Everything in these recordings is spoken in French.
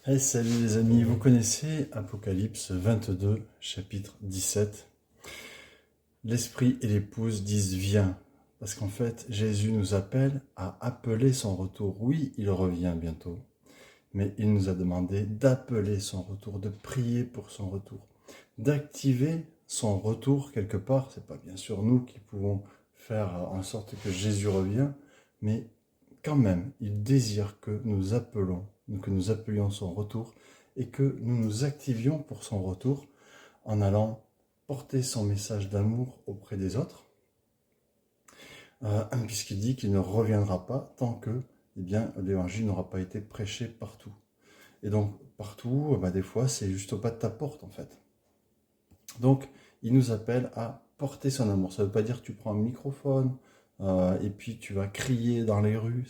Hey, salut les amis, vous connaissez Apocalypse 22, chapitre 17. L'esprit et l'épouse disent viens, parce qu'en fait Jésus nous appelle à appeler son retour. Oui, il revient bientôt, mais il nous a demandé d'appeler son retour, de prier pour son retour, d'activer son retour quelque part. C'est pas bien sûr nous qui pouvons faire en sorte que Jésus revienne, mais quand même, il désire que nous appelions son retour et que nous nous activions pour son retour en allant porter son message d'amour auprès des autres, puisqu'il dit qu'il ne reviendra pas tant que l'évangile n'aura pas été prêché partout. Et donc, partout, des fois, c'est juste au pas de ta porte, en fait. Donc, il nous appelle à porter son amour. Ça ne veut pas dire que tu prends un microphone et puis tu vas crier dans les rues.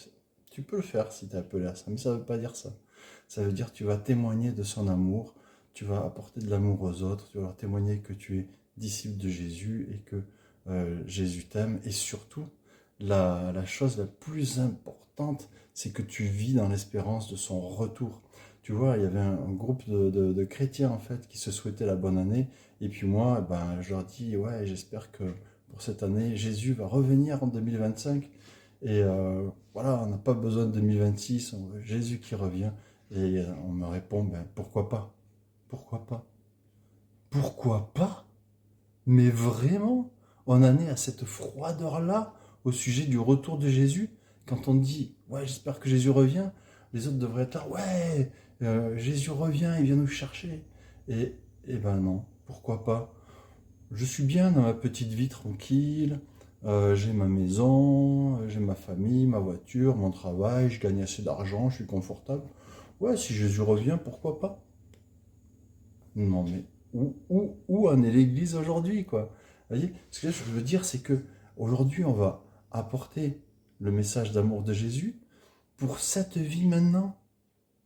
Tu peux le faire si tu es appelé à ça, mais ça ne veut pas dire ça. Ça veut dire que tu vas témoigner de son amour, tu vas apporter de l'amour aux autres, tu vas leur témoigner que tu es disciple de Jésus et que Jésus t'aime. Et surtout, la chose la plus importante, c'est que tu vis dans l'espérance de son retour. Tu vois, il y avait un groupe de chrétiens en fait qui se souhaitaient la bonne année. Et puis moi, je leur dis, ouais, j'espère que pour cette année, Jésus va revenir en 2025. Et voilà, on n'a pas besoin de 2026, on veut Jésus qui revient. Et on me répond, pourquoi pas? Pourquoi pas? Pourquoi pas? Mais vraiment, on en est à cette froideur-là au sujet du retour de Jésus. Quand on dit, ouais, j'espère que Jésus revient, les autres devraient être là, ouais, Jésus revient, il vient nous chercher. Et, et ben non, pourquoi pas? Je suis bien dans ma petite vie tranquille, j'ai ma maison, j'ai ma famille, ma voiture, mon travail, je gagne assez d'argent, je suis confortable. Ouais, si Jésus revient, pourquoi pas? Non mais, où en est l'Église aujourd'hui, quoi? Vous voyez, ce que je veux dire, c'est que aujourd'hui, on va apporter le message d'amour de Jésus pour cette vie maintenant.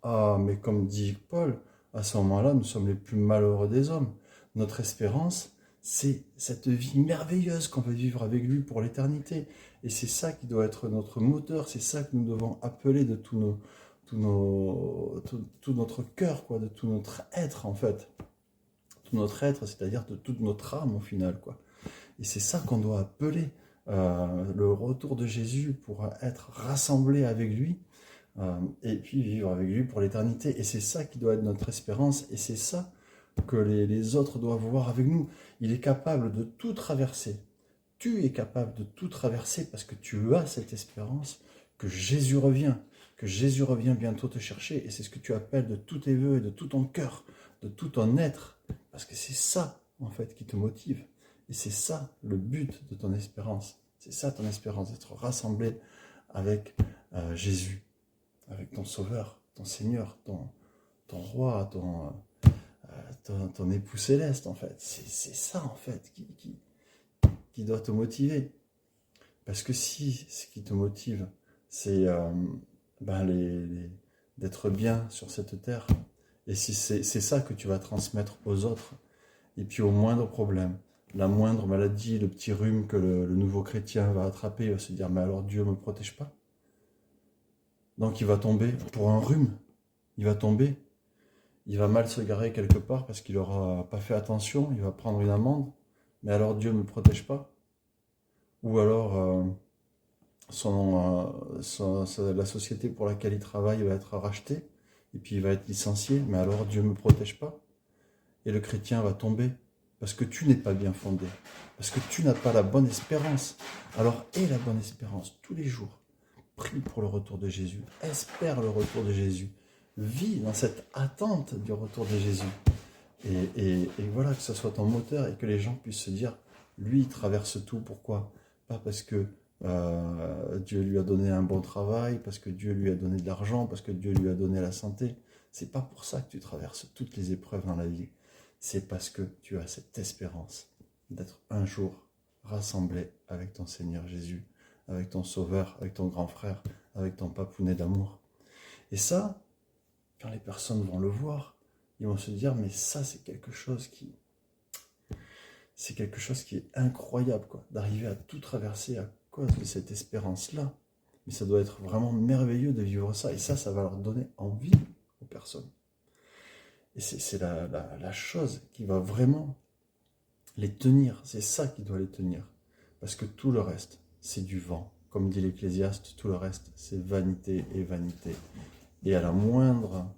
Ah, mais comme dit Paul, à ce moment-là, nous sommes les plus malheureux des hommes. Notre espérance, c'est cette vie merveilleuse qu'on va vivre avec lui pour l'éternité. Et c'est ça qui doit être notre moteur, c'est ça que nous devons appeler de tout notre cœur, quoi, de tout notre être, en fait. Tout notre être, c'est-à-dire de toute notre âme, au final, quoi. Et c'est ça qu'on doit appeler le retour de Jésus pour être rassemblés avec lui et puis vivre avec lui pour l'éternité. Et c'est ça qui doit être notre espérance, et c'est ça que les autres doivent voir avec nous. Il est capable de tout traverser. Tu es capable de tout traverser parce que tu as cette espérance que Jésus revient bientôt te chercher. Et c'est ce que tu appelles de tous tes voeux et de tout ton cœur, de tout ton être, parce que c'est ça, en fait, qui te motive. Et c'est ça le but de ton espérance. C'est ça ton espérance, d'être rassemblé avec Jésus, avec ton Sauveur, ton Seigneur, ton Roi, ton époux céleste, en fait. C'est ça, en fait, qui doit te motiver. Parce que si ce qui te motive, c'est d'être bien sur cette terre, et si c'est ça que tu vas transmettre aux autres, et puis au moindre problème, la moindre maladie, le petit rhume que le nouveau chrétien va attraper, il va se dire, mais alors Dieu ne me protège pas? Donc il va tomber pour un rhume, il va tomber, il va mal se garer quelque part parce qu'il n'aura pas fait attention, il va prendre une amende, mais alors Dieu ne me protège pas? Ou alors la société pour laquelle il travaille va être rachetée, et puis il va être licencié, mais alors Dieu ne me protège pas? Et le chrétien va tomber, parce que tu n'es pas bien fondé, parce que tu n'as pas la bonne espérance. Alors aie la bonne espérance tous les jours. Prie pour le retour de Jésus, espère le retour de Jésus, vis dans cette attente du retour de Jésus. Et voilà, que ce soit ton moteur et que les gens puissent se dire, lui, il traverse tout, pourquoi? Pas parce que Dieu lui a donné un bon travail, parce que Dieu lui a donné de l'argent, parce que Dieu lui a donné la santé. C'est pas pour ça que tu traverses toutes les épreuves dans la vie. C'est parce que tu as cette espérance d'être un jour rassemblé avec ton Seigneur Jésus, avec ton Sauveur, avec ton grand frère, avec ton papounet d'amour. Et ça, quand les personnes vont le voir, ils vont se dire, mais ça, c'est quelque chose qui est incroyable, quoi, d'arriver à tout traverser à cause de cette espérance-là. Mais ça doit être vraiment merveilleux de vivre ça. Et ça va leur donner envie aux personnes. Et c'est la chose qui va vraiment les tenir. C'est ça qui doit les tenir. Parce que tout le reste, c'est du vent. Comme dit l'Ecclésiaste, tout le reste, c'est vanité et vanité. Et à la moindre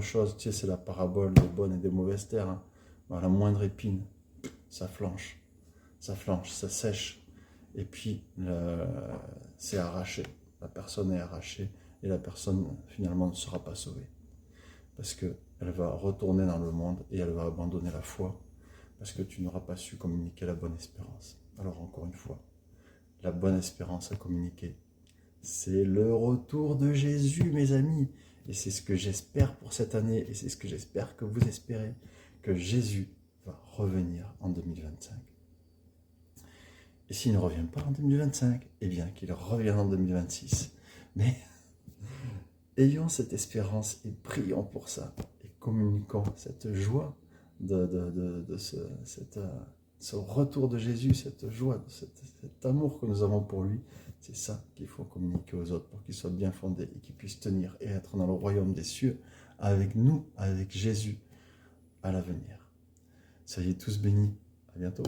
chose, tu sais, c'est la parabole des bonnes et des mauvaises terres. Hein. À la moindre épine, ça flanche, ça sèche. Et puis, c'est arraché. La personne est arrachée et la personne, finalement, ne sera pas sauvée. Parce qu'elle va retourner dans le monde et elle va abandonner la foi. Parce que tu n'auras pas su communiquer la bonne espérance. Alors, encore une fois, la bonne espérance à communiquer, c'est le retour de Jésus, mes amis. Et c'est ce que j'espère pour cette année, et c'est ce que j'espère que vous espérez, que Jésus va revenir en 2025. Et s'il ne revient pas en 2025, eh bien qu'il revienne en 2026. Mais ayons cette espérance et prions pour ça, et communiquons cette joie de ce retour de Jésus, cette joie, cet amour que nous avons pour lui. C'est ça qu'il faut communiquer aux autres pour qu'ils soient bien fondés et qu'ils puissent tenir et être dans le royaume des cieux avec nous, avec Jésus à l'avenir. Soyez tous bénis. À bientôt.